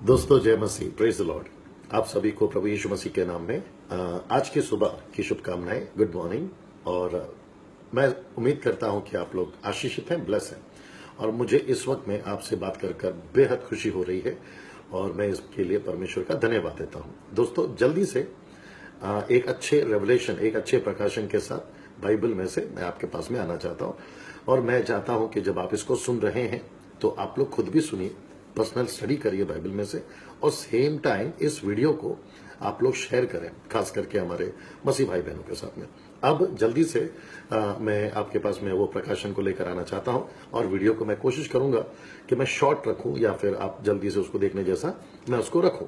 दोस्तों जय मसीह, praise the Lord. आप सभी को प्रभु यीशु मसीह के नाम में आज की सुबह की शुभकामनाएं। Good morning. और मैं उम्मीद करता हूं कि आप लोग आशीषित हैं, ब्लेस हैं। और मुझे इस वक्त में आपसे बात कर बेहद खुशी हो रही है और मैं इसके लिए परमेश्वर का धन्यवाद देता हूं। दोस्तों जल्दी से एक अच्छे रेवलेशन, एक अच्छे प्रकाशन के साथ बाइबल में से मैं आपके पास में आना चाहता हूं। और मैं चाहता हूं कि जब आप इसको सुन रहे हैं तो आप लोग खुद भी सुनिए, पर्सनल स्टडी करिए बाइबल में से, और सेम टाइम इस वीडियो को आप लोग शेयर करें, खास करके हमारे मसीह भाई बहनों के साथ में। अब जल्दी से मैं आपके पास में वो प्रकाशन को लेकर आना चाहता हूं और वीडियो को मैं कोशिश करूंगा कि मैं शॉर्ट रखूं या फिर आप जल्दी से उसको देखने जैसा मैं उसको रखूं।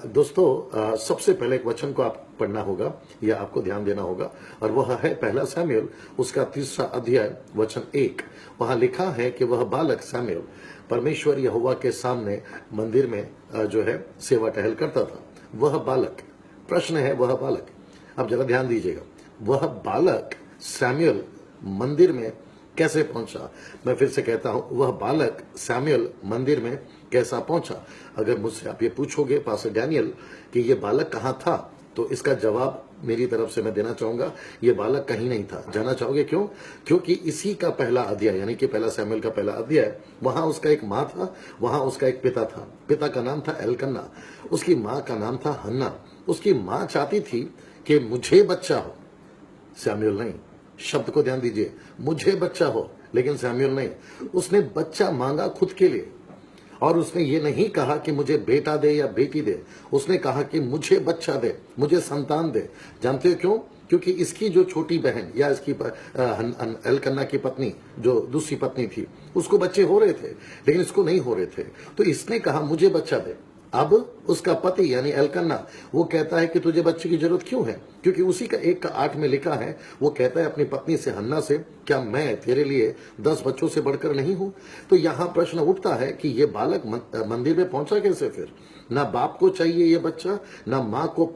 दोस्तों सबसे पहले एक वचन को आप पढ़ना होगा या आपको ध्यान देना होगा, और वह है पहला शमूएल उसका 3 अध्याय वचन 1। वहां लिखा है कि वह बालक शमूएल परमेश्वर यहोवा के सामने मंदिर में जो है सेवा टहल करता था। वह बालक, प्रश्न है वह बालक, अब जरा ध्यान दीजिएगा, वह बालक शमूएल मंदिर में कैसे पहुंचा। मैं फिर से कहता हूं, वह बालक शमूएल मंदिर में कैसा पहुंचा। अगर मुझसे आप ये पूछोगे पास्टर डैनियल कि ये बालक कहां था, तो इसका जवाब मेरी तरफ से मैं देना चाहूंगा, ये बालक कहीं नहीं था। जानना चाहोगे क्यों? क्योंकि इसी का पहला अध्याय, यानी कि पहला शमूएल का पहला अध्याय, वहां उसका एक माँ था, वहां उसका एक पिता था। पिता का नाम था एलकन्ना, उसकी माँ का नाम था हन्ना। उसकी माँ चाहती थी कि मुझे बच्चा हो, शमूएल नहीं। शब्द को ध्यान दीजिए, मुझे बच्चा हो, लेकिन शमूएल नहीं। उसने बच्चा मांगा खुद के लिए, और उसने ये नहीं कहा कि मुझे बेटा दे या बेटी दे, उसने कहा कि मुझे बच्चा दे, मुझे संतान दे। जानते हो क्यों? क्योंकि इसकी जो छोटी बहन या इसकी एलकन्ना की पत्नी, जो दूसरी पत्नी थी, उसको बच्चे हो रहे थे, लेकिन इसको नहीं हो रहे थे। तो इसने कहा मुझे बच्चा दे। अब उसका पति यानी एलकन्ना वो कहता है कि तुझे बच्चे की जरूरत क्यों है? क्योंकि उसी का 1:8 में लिखा है, वो कहता है अपनी पत्नी से, हन्ना से, क्या मैं तेरे लिए 10 बच्चों से बढ़कर नहीं हूं? तो यहां प्रश्न उठता है कि ये बालक मंदिर में पहुंचा कैसे? फिर ना बाप को चाहिए ये बच्चा, ना माँ को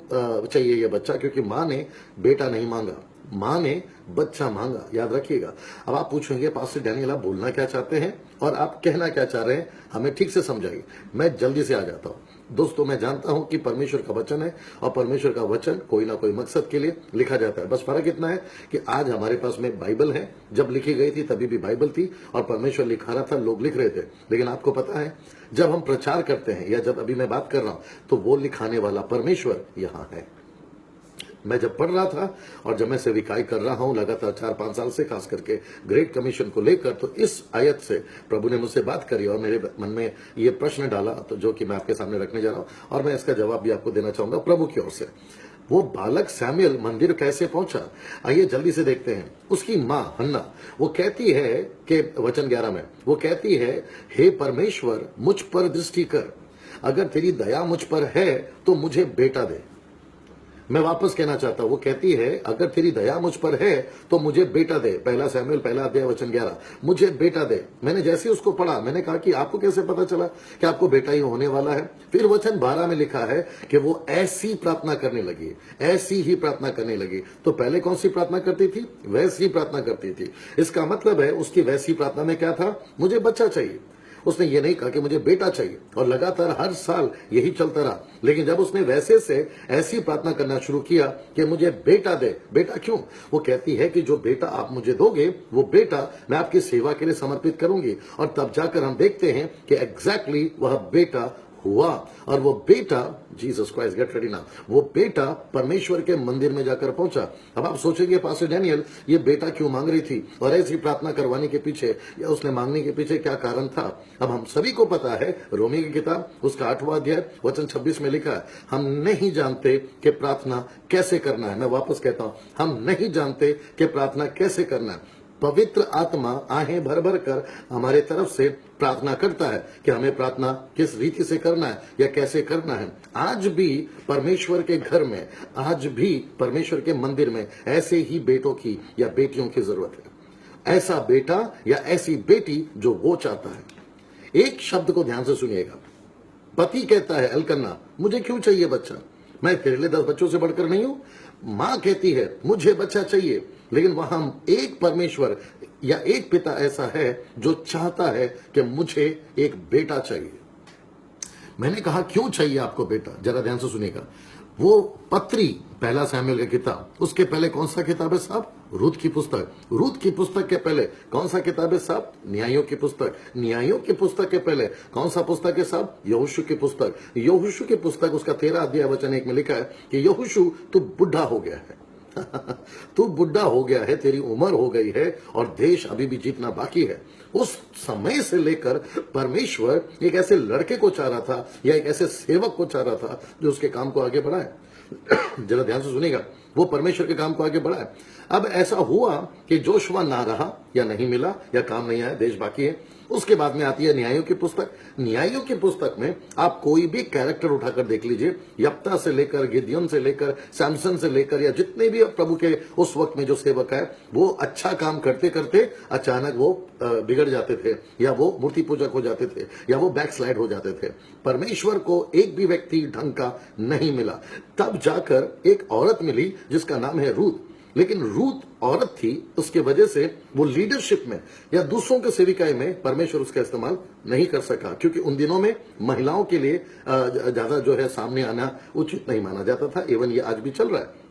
चाहिए ये बच्चा, क्योंकि माँ ने बेटा नहीं मांगा, माँ ने बच्चा मांगा। याद रखिएगा। अब आप पूछेंगे पास्टर डैनियल आप बोलना क्या चाहते हैं और आप कहना क्या चाह रहे हैं, हमें ठीक से समझाइए। मैं जल्दी से आ जाता हूं। दोस्तों मैं जानता हूं कि परमेश्वर का वचन है और परमेश्वर का वचन कोई ना कोई मकसद के लिए लिखा जाता है। बस फर्क इतना है कि आज हमारे पास में बाइबल है, जब लिखी गई थी तभी भी बाइबल थी और परमेश्वर लिखा रहा था, लोग लिख रहे थे। लेकिन आपको पता है, जब हम प्रचार करते हैं या जब अभी मैं बात कर रहा हूं, तो वो लिखाने वाला परमेश्वर यहां है। मैं जब पढ़ रहा था और जब मैं सेविकाई कर रहा हूं लगातार 4-5 साल से, खास करके ग्रेट कमीशन को लेकर, तो इस आयत से प्रभु ने मुझसे बात करी और मेरे मन में ये प्रश्न डाला, तो जो कि मैं आपके सामने रखने जा रहा हूं और मैं इसका जवाब भी आपको देना चाहूंगा प्रभु की ओर से। वो बालक शमूएल मंदिर कैसे पहुंचा, आइए जल्दी से देखते हैं। उसकी मां हन्ना वो कहती है कि वचन 11 में वो कहती है, हे परमेश्वर मुझ पर दृष्टि कर, अगर तेरी दया मुझ पर है तो मुझे बेटा दे। मैं वापस कहना चाहता हूं, वो कहती है अगर तेरी दया मुझ पर है तो मुझे बेटा दे। पहला शमूएल पहला अध्याय वचन 11, मुझे बेटा दे। मैंने जैसे उसको पढ़ा, मैंने कहा कि आपको कैसे पता चला कि आपको बेटा ही होने वाला है? फिर वचन 12 में लिखा है कि वो ऐसी प्रार्थना करने लगी, ऐसी ही प्रार्थना करने लगी। तो पहले कौन सी प्रार्थना करती थी? वैसी प्रार्थना करती थी। इसका मतलब है उसकी वैसी प्रार्थना में क्या था? मुझे बच्चा चाहिए। उसने ये नहीं कहा कि मुझे बेटा चाहिए, और लगातार हर साल यही चलता रहा। लेकिन जब उसने वैसे से ऐसी प्रार्थना करना शुरू किया कि मुझे बेटा दे, बेटा क्यों? वो कहती है कि जो बेटा आप मुझे दोगे, वो बेटा मैं आपकी सेवा के लिए समर्पित करूंगी। और तब जाकर हम देखते हैं कि एग्जैक्टली वह बेटा हुआ, और वो बेटा Jesus Christ, get ready now, वो बेटा परमेश्वर के मंदिर में जाकर पहुंचा। अब आप सोचेंगे पास्टर डैनियल ये बेटा क्यों मांग रही थी और ऐसी प्रार्थना करवाने के पीछे या उसने मांगने के पीछे क्या कारण था? अब हम सभी को पता है, रोमी की किताब उसका 8वां अध्याय वचन 26 में लिखा है, हम नहीं जानते कि प्रार्थना कैसे करना है। मैं वापस कहता हूं, हम नहीं जानते कि प्रार्थना कैसे करना है। पवित्र आत्मा आहें भर भर कर हमारे तरफ से प्रार्थना करता है कि हमें प्रार्थना किस रीति से करना है या कैसे करना है। आज भी परमेश्वर के घर में, आज भी परमेश्वर के मंदिर में ऐसे ही बेटों की या बेटियों की जरूरत है। ऐसा बेटा या ऐसी बेटी जो वो चाहता है। एक शब्द को ध्यान से सुनिएगा। पति कहता है एलकन्ना, मुझे क्यों चाहिए बच्चा? मैं तेरे लिए 10 बच्चों से बढ़कर नहीं हूं। मां कहती है मुझे बच्चा चाहिए, लेकिन वहां एक परमेश्वर या एक पिता ऐसा है जो चाहता है कि मुझे एक बेटा चाहिए। मैंने कहा क्यों चाहिए आपको बेटा, जरा ध्यान से सुनिएगा। वो पत्री, पहला शमूएल का किताब, उसके पहले कौन सा किताब है साहब? रूत की पुस्तक। रूत की पुस्तक के पहले कौन सा किताब है साहब? न्यायों की पुस्तक। न्यायों की पुस्तक के पहले कौन सा पुस्तक है साहब? यहोशू की पुस्तक। यहोशू की पुस्तक, उसका 13 अध्याय वचन 1 में लिखा है कि यहोशू तू बुढ़ा हो गया है तू बुढ़ा हो गया है, तेरी उम्र हो गई है और देश अभी भी जीतना बाकी है। उस समय से लेकर परमेश्वर एक ऐसे लड़के को चाह रहा था या एक ऐसे सेवक को चाह रहा था जो उसके काम को आगे बढ़ाए। जरा ध्यान से सुनिएगा, वो परमेश्वर के काम को आगे बढ़ाए। अब ऐसा हुआ कि जोशुआ ना रहा या नहीं मिला या काम नहीं आया, देश बाकी है। उसके बाद में आती है न्यायों की पुस्तक। न्यायों की पुस्तक में आप कोई भी कैरेक्टर उठाकर देख लीजिए, यप्ता से लेकर, गिदयोन से लेकर, सैमसन से लेकर, या जितने भी प्रभु के उस वक्त में जो सेवक है, वो अच्छा काम करते करते अचानक वो बिगड़ जाते थे, या वो मूर्ति पूजक हो जाते थे, या वो बैकस्लाइड हो जाते थे। परमेश्वर को एक भी व्यक्ति ढंग का नहीं मिला। तब जाकर एक औरत मिली जिसका नाम है रूत। लेकिन रूत औरत थी, उसके वजह से वो लीडरशिप में या दूसरों के सेविकाई में परमेश्वर उसका इस्तेमाल नहीं कर सका, क्योंकि उन दिनों में महिलाओं के लिए ज्यादा जो है सामने आना उचित नहीं माना जाता था। इवन ये आज भी चल रहा है।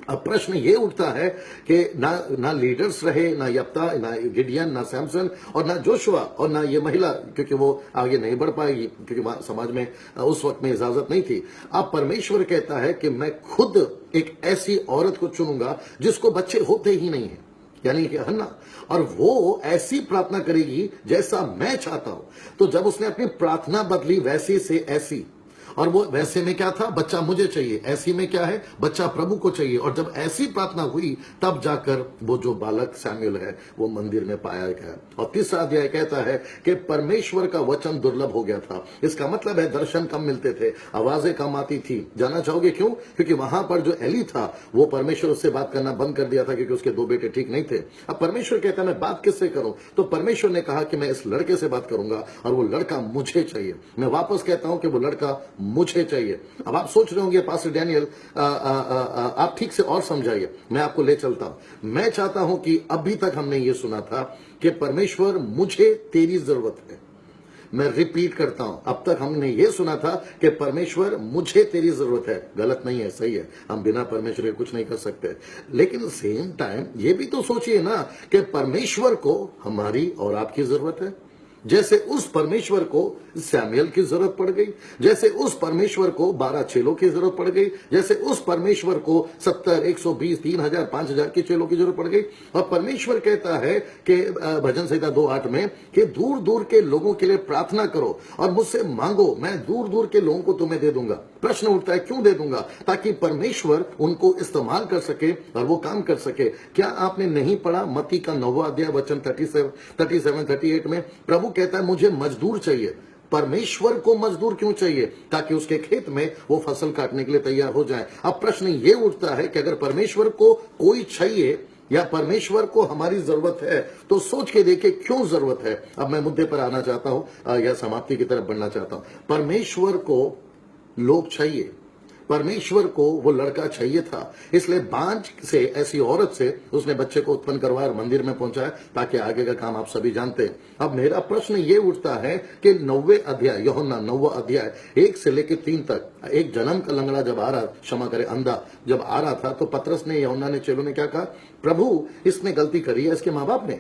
अब प्रश्न ये उठता है कि ना लीडर्स रहे, ना यप्ता, ना गिडियन, ना सैमसन और ना जोशुआ और ना ये महिला, क्योंकि वो आगे नहीं बढ़ पाएगी, क्योंकि समाज में उस वक्त में इजाजत नहीं थी। अब परमेश्वर कहता है कि मैं खुद एक ऐसी औरत को चुनूंगा जिसको बच्चे होते ही नहीं है, यानी कि हन्ना, और वो ऐसी प्रार्थना करेगी जैसा मैं चाहता हूं। तो जब उसने अपनी प्रार्थना बदली वैसे से ऐसी, और वो वैसे में क्या था? बच्चा मुझे चाहिए। ऐसी में क्या है? बच्चा प्रभु को चाहिए। और जब ऐसी प्रार्थना हुई तब जाकर वो जो बालक शमूएल है वो मंदिर में पाया गया। और तीसरा अध्याय कहता है कि परमेश्वर का वचन दुर्लभ हो गया था। इसका मतलब है दर्शन कम मिलते थे, आवाजें कम आती थी। जानना चाहोगे क्यों? क्योंकि वहां पर जो एली था वो परमेश्वर उससे बात करना बंद कर दिया था, क्योंकि उसके 2 बेटे ठीक नहीं थे। अब परमेश्वर कहता है मैं बात किससे करूं? तो परमेश्वर ने कहा कि मैं इस लड़के से बात करूंगा और वो लड़का मुझे चाहिए। मैं वापस कहता हूं कि वो लड़का मुझे चाहिए। अब आप सोच रहे होंगे पास्टर डैनियल आप ठीक से और समझाइए, मैं आपको ले चलता हूं। मैं चाहता हूं कि अभी तक हमने ये सुना था कि परमेश्वर मुझे तेरी जरूरत है। मैं रिपीट करता हूं, अब तक हमने ये सुना था कि परमेश्वर मुझे तेरी जरूरत है। गलत नहीं है, सही है, हम बिना परमेश्वर के कुछ नहीं कर सकते। लेकिन सेम टाइम ये भी तो सोचिए ना कि परमेश्वर को हमारी और आपकी जरूरत है। जैसे उस परमेश्वर को शमूएल की जरूरत पड़ गई, जैसे उस परमेश्वर को 12 चेलों की जरूरत पड़ गई, जैसे उस परमेश्वर को 70, 120, 3000, 5000 के चेलों की जरूरत पड़ गई। और परमेश्वर कहता है कि भजन संहिता 2:8 में कि दूर दूर के लोगों के लिए प्रार्थना करो और मुझसे मांगो, मैं दूर दूर के लोगों को तुम्हें दे दूंगा। प्रश्न उठता है क्यों दे दूंगा? ताकि परमेश्वर उनको इस्तेमाल कर सके और वो काम कर सके। क्या आपने नहीं पढ़ा मत्ती का 9वां अध्याय वचन 37, 38 में? प्रभु कहता है मुझे मजदूर चाहिए। परमेश्वर को मजदूर क्यों चाहिए? ताकि उसके खेत में वो फसल काटने के लिए तैयार हो जाए। अब प्रश्न ये उठता है कि अगर परमेश्वर को कोई चाहिए या परमेश्वर को हमारी जरूरत है तो सोच के देखिए क्यों जरूरत है। अब मैं मुद्दे पर आना चाहता हूं या समाप्ति की तरफ बढ़ना चाहता हूं। परमेश्वर को लोग चाहिए, परमेश्वर को वो लड़का चाहिए था, इसलिए बांझ से, ऐसी औरत से उसने बच्चे को उत्पन्न करवाया और मंदिर में पहुंचाया, ताकि आगे का काम आप सभी जानते हैं। अब मेरा प्रश्न ये उठता है कि 9वें अध्याय, यूहन्ना 9वां अध्याय 1 से लेकर 3 तक, एक जन्म का लंगड़ा जब आ रहा, क्षमा करे अंधा जब आ रहा था, तो पतरस ने, यूहन्ना ने, चेलों ने क्या कहा? प्रभु इसने गलती करी है, इसके माँ बाप ने।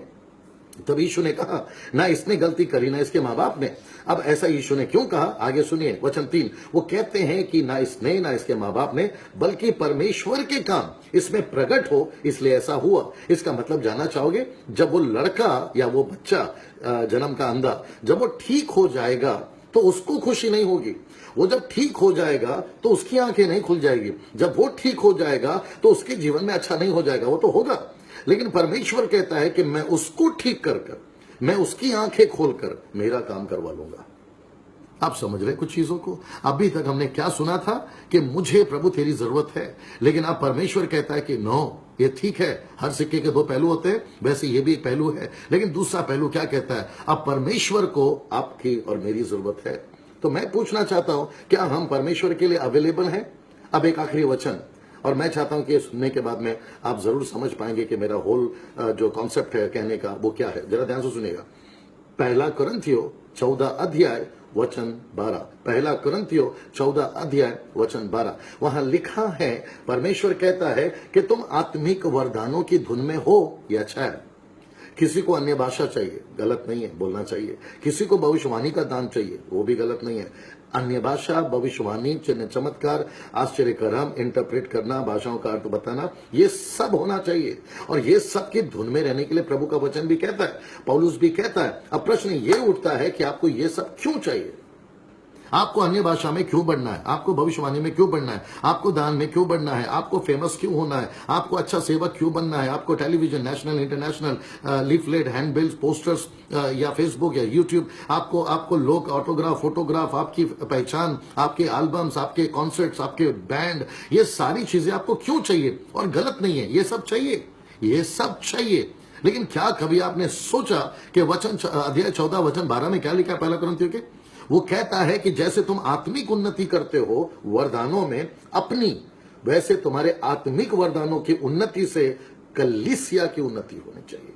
तब यीशु ने कहा ना इसने गलती करी ना इसके माँ बाप ने। अब ऐसा यीशु ने क्यों कहा? आगे सुनिए वचन 3। वो कहते हैं कि ना इसने ना इसके माँ बाप ने, बल्कि परमेश्वर के काम इसमें प्रकट हो, इसलिए ऐसा हुआ। इसका मतलब जानना चाहोगे? जब वो लड़का या वो बच्चा, जन्म का अंधा, जब वो ठीक हो जाएगा तो उसको खुशी नहीं होगी। वो जब ठीक हो जाएगा तो उसकी आंखें नहीं खुल जाएगी। जब वो ठीक हो जाएगा तो उसके जीवन में अच्छा नहीं हो जाएगा। वो तो होगा, लेकिन परमेश्वर कहता है कि मैं उसको ठीक कर कर, मैं उसकी आंखें खोलकर मेरा काम करवा लूंगा। आप समझ रहे कुछ चीजों को? अभी तक हमने क्या सुना था कि मुझे प्रभु तेरी जरूरत है, लेकिन अब परमेश्वर कहता है कि नो, ये ठीक है, हर सिक्के के 2 पहलू होते हैं, वैसे ये भी एक पहलू है। लेकिन दूसरा पहलू क्या कहता है? अब परमेश्वर को आपकी और मेरी जरूरत है। तो मैं पूछना चाहता हूं, क्या हम परमेश्वर के लिए अवेलेबल हैं? अब एक आखिरी वचन, और मैं चाहता हूं कि सुनने के बाद में आप जरूर समझ पाएंगे कि मेरा होल जो कॉन्सेप्ट है कहने का वो क्या है। जरा ध्यान से सुनिएगा। 1 कुरिन्थियों 14 अध्याय वचन 12। पहला कुरिन्थियों 14 अध्याय वचन 12। वहां लिखा है, परमेश्वर कहता है कि तुम आत्मिक वरदानों की धुन में हो या छाया। किसी को अन्य भाषा चाहिए, गलत नहीं है, बोलना चाहिए। किसी को भविष्यवाणी का दान चाहिए, वो भी गलत नहीं है। अन्य भाषा, भविष्यवाणी, चिन्ह चमत्कार, आश्चर्य कर्म, इंटरप्रेट करना, भाषाओं का अर्थ बताना, ये सब होना चाहिए। और ये सब की धुन में रहने के लिए प्रभु का वचन भी कहता है, पौलुस भी कहता है। अब प्रश्न ये उठता है कि आपको ये सब क्यों चाहिए? आपको अन्य भाषा में क्यों बढ़ना है? आपको भविष्यवाणी में क्यों बढ़ना है? आपको दान में क्यों बढ़ना है? आपको फेमस क्यों होना है? आपको अच्छा सेवक क्यों बनना है? आपको television, national, international, leaflet, handbills, posters या फेसबुक या यूट्यूब, आपको लोग ऑटोग्राफ, फोटोग्राफ, आपकी पहचान, आपके एल्बम्स, आपके कॉन्सर्ट्स, आपके बैंड, ये सारी चीजें आपको क्यों चाहिए? और गलत नहीं है, ये सब चाहिए, ये सब चाहिए। लेकिन क्या कभी आपने सोचा कि वचन अध्याय 14 वचन 12 में क्या लिखा है? पहला कुरिन्थियों के, वो कहता है कि जैसे तुम आत्मिक उन्नति करते हो वरदानों में अपनी, वैसे तुम्हारे आत्मिक वरदानों की उन्नति से कलीसिया की उन्नति होनी चाहिए।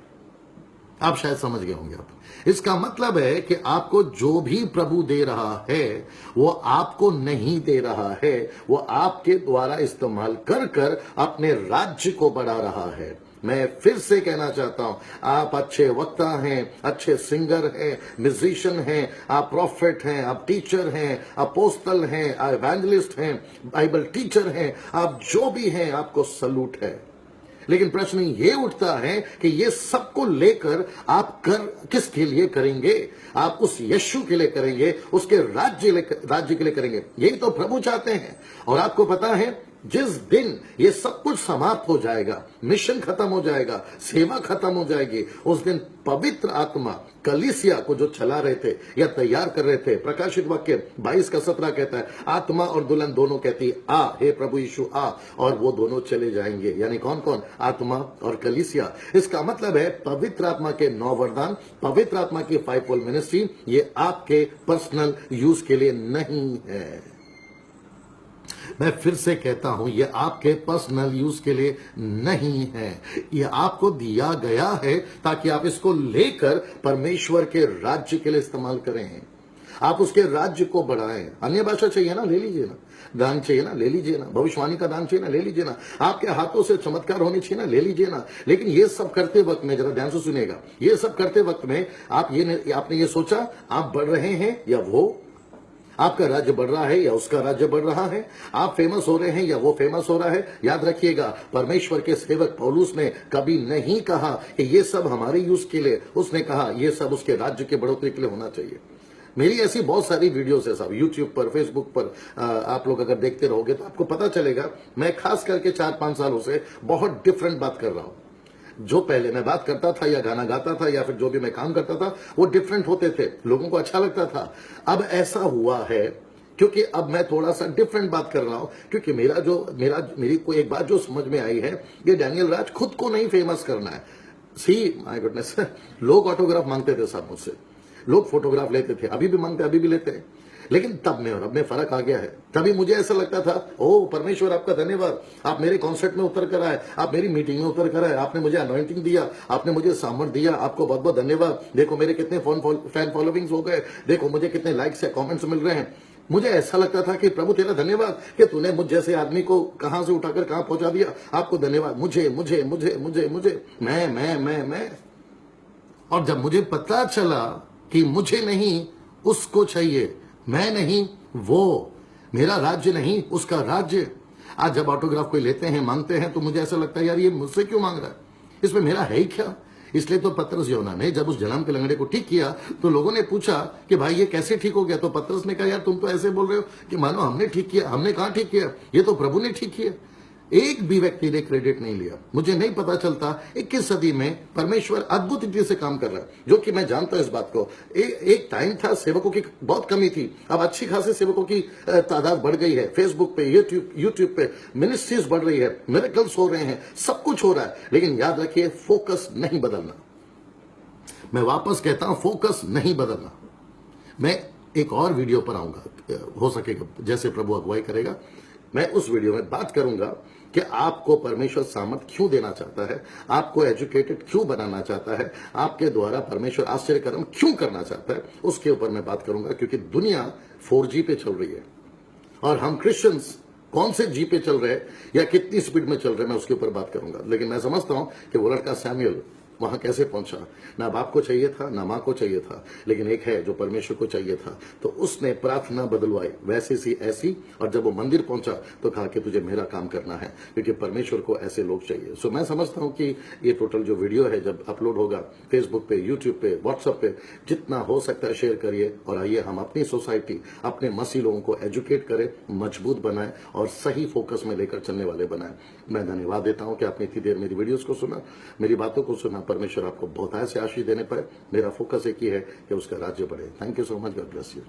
आप शायद समझ गए होंगे। आप, इसका मतलब है कि आपको जो भी प्रभु दे रहा है वो आपको नहीं दे रहा है, वो आपके द्वारा इस्तेमाल कर कर अपने राज्य को बढ़ा रहा है। मैं फिर से कहना चाहता हूं, आप अच्छे वक्ता हैं, अच्छे सिंगर हैं, म्यूजिशियन हैं, आप प्रॉफिट हैं, आप टीचर हैं, अपोस्तल हैं, इवेंजलिस्ट हैं, बाइबल टीचर हैं, आप जो भी हैं, आपको सलूट है। लेकिन प्रश्न ये उठता है कि ये सबको लेकर आप किसके लिए करेंगे? आप उस यीशु के लिए करेंगे, उसके राज्य के लिए करेंगे। यही तो प्रभु चाहते हैं। और आपको पता है, जिस दिन ये सब कुछ समाप्त हो जाएगा, मिशन खत्म हो जाएगा, सेवा खत्म हो जाएगी, उस दिन पवित्र आत्मा कलीसिया को जो चला रहे थे या तैयार कर रहे थे, प्रकाशित वाक्य 22:17 कहता है, आत्मा और दुल्हन दोनों कहती है, आ हे प्रभु यीशु आ, और वो दोनों चले जाएंगे। यानी कौन कौन? आत्मा और कलीसिया। इसका मतलब है पवित्र आत्मा के 9 वरदान, पवित्र आत्मा की 5-fold मिनिस्ट्री, ये आपके पर्सनल यूज के लिए नहीं है। मैं फिर से कहता हूं, यह आपके पर्सनल यूज के लिए नहीं है। यह आपको दिया गया है ताकि आप इसको लेकर परमेश्वर के राज्य के लिए इस्तेमाल करें। आप उसके राज्य को बढ़ाएं। अन्य भाषा चाहिए ना, ले लीजिए ना। दान चाहिए ना, ले लीजिए ना। भविष्यवाणी का दान चाहिए ना, ले लीजिए ना। आपके हाथों से चमत्कार होने चाहिए ना, ले लीजिए ना। लेकिन ये सब करते वक्त में, जरा ध्यान से सुनिएगा, ये सब करते वक्त में आपने ये सोचा आप बढ़ रहे हैं या वो, आपका राज्य बढ़ रहा है या उसका राज्य बढ़ रहा है, आप फेमस हो रहे हैं या वो फेमस हो रहा है। याद रखिएगा, परमेश्वर के सेवक पौलुस ने कभी नहीं कहा कि ये सब हमारे यूज के लिए, उसने कहा ये सब उसके राज्य के बढ़ोतरी के लिए होना चाहिए। मेरी ऐसी बहुत सारी वीडियोस है साहब, यूट्यूब पर, फेसबुक पर, आप लोग अगर देखते रहोगे तो आपको पता चलेगा, मैं खास करके 4-5 सालों से बहुत डिफरेंट बात कर रहा हूं। जो पहले मैं बात करता था या गाना गाता था या फिर जो भी मैं काम करता था, वो डिफरेंट होते थे, लोगों को अच्छा लगता था। अब ऐसा हुआ है क्योंकि अब मैं थोड़ा सा डिफरेंट बात कर रहा हूं, क्योंकि मेरी को एक बात जो समझ में आई है, ये डैनियल राज खुद को नहीं फेमस करना है। सी माय गुडनेस, लोग ऑटोग्राफ मांगते थे साहब मुझसे, लोग फोटोग्राफ लेते थे, अभी भी मांगते, अभी भी लेते हैं। लेकिन तब में और अब में फर्क आ गया है। तभी मुझे ऐसा लगता था, ओ परमेश्वर आपका धन्यवाद, आप मेरे कॉन्सर्ट में उतर कर आए, आप मेरी मीटिंग में उतर कर आए, आपने मुझे अनॉइंटिंग दिया, आपने मुझे सामर्थ दिया, आपको बहुत बहुत धन्यवाद। देखो मेरे कितने फैन फॉलोइंग्स हो गए, देखो मुझे कितने लाइक्स या कॉमेंट्स मिल रहे हैं। मुझे ऐसा लगता था कि प्रभु तेरा धन्यवाद कि तूने मुझ जैसे आदमी को कहां से उठाकर कहां पहुंचा दिया, आपको धन्यवाद। मुझे मुझे मुझे मुझे मुझे मैं और जब मुझे पता चला कि मुझे नहीं उसको चाहिए, मैं नहीं वो, मेरा राज्य नहीं उसका राज्य। आज जब ऑटोग्राफ कोई लेते हैं, मांगते हैं, तो मुझे ऐसा लगता है यार ये मुझसे क्यों मांग रहा है, इसमें मेरा है ही क्या। इसलिए तो पतरस यूहन्ना ने जब उस जन्म के लंगड़े को ठीक किया तो लोगों ने पूछा कि भाई ये कैसे ठीक हो गया। तो पतरस ने कहा यार तुम तो ऐसे बोल रहे हो कि मानो हमने ठीक किया, हमने कहां ठीक किया, ये तो प्रभु ने ठीक किया। एक भी व्यक्ति ने क्रेडिट नहीं लिया। मुझे नहीं पता चलता 21 सदी में परमेश्वर अद्भुत रीति से काम कर रहा है, जो कि मैं जानता हूं इस बात को। एक टाइम था सेवकों की बहुत कमी थी, अब अच्छी खासी सेवकों की तादाद बढ़ गई है। फेसबुक पे, यूट्यूब पे मिनिस्ट्रीज बढ़ रही है, मिरेकल्स हो रहे हैं, सब कुछ हो रहा है। लेकिन याद रखिए, फोकस नहीं बदलना। मैं वापस कहता हूं, फोकस नहीं बदलना। मैं एक और वीडियो पर आऊंगा, हो सकेगा जैसे प्रभु अगुवाई करेगा। मैं उस वीडियो में बात करूंगा कि आपको परमेश्वर सामर्थ क्यों देना चाहता है, आपको एजुकेटेड क्यों बनाना चाहता है, आपके द्वारा परमेश्वर आश्चर्य कर्म क्यों करना चाहता है, उसके ऊपर मैं बात करूंगा। क्योंकि दुनिया 4G पे चल रही है और हम क्रिश्चियंस कौन से जी पे चल रहे हैं या कितनी स्पीड में चल रहे हैं, मैं उसके ऊपर बात करूंगा। लेकिन मैं समझता हूं कि वो लड़का सैमुअल वहां कैसे पहुंचा। ना बाप को चाहिए था, ना मां को चाहिए था, लेकिन एक है जो परमेश्वर को चाहिए था, तो उसने प्रार्थना बदलवाई वैसी सी ऐसी, और जब वो मंदिर पहुंचा तो कहा कि तुझे मेरा काम करना है, क्योंकि परमेश्वर को ऐसे लोग चाहिए। सो मैं समझता हूं कि ये टोटल जो वीडियो है जब अपलोड होगा फेसबुक पे, यूट्यूब पे, व्हाट्सएप पे, जितना हो सकता है शेयर करिए और आइए हम अपनी सोसाइटी, अपने मसीह लोगों को एजुकेट करें, मजबूत बनाएं और सही फोकस में लेकर चलने वाले बनाएं। मैं धन्यवाद देता हूं कि आपने इतनी देर मेरी वीडियोस को सुना, मेरी बातों को सुना। परमेश्वर आपको बहुत ऐसे आशीष देने पाए। मेरा फोकस एक ही है कि उसका राज्य बढ़े। Thank you so much. God bless you.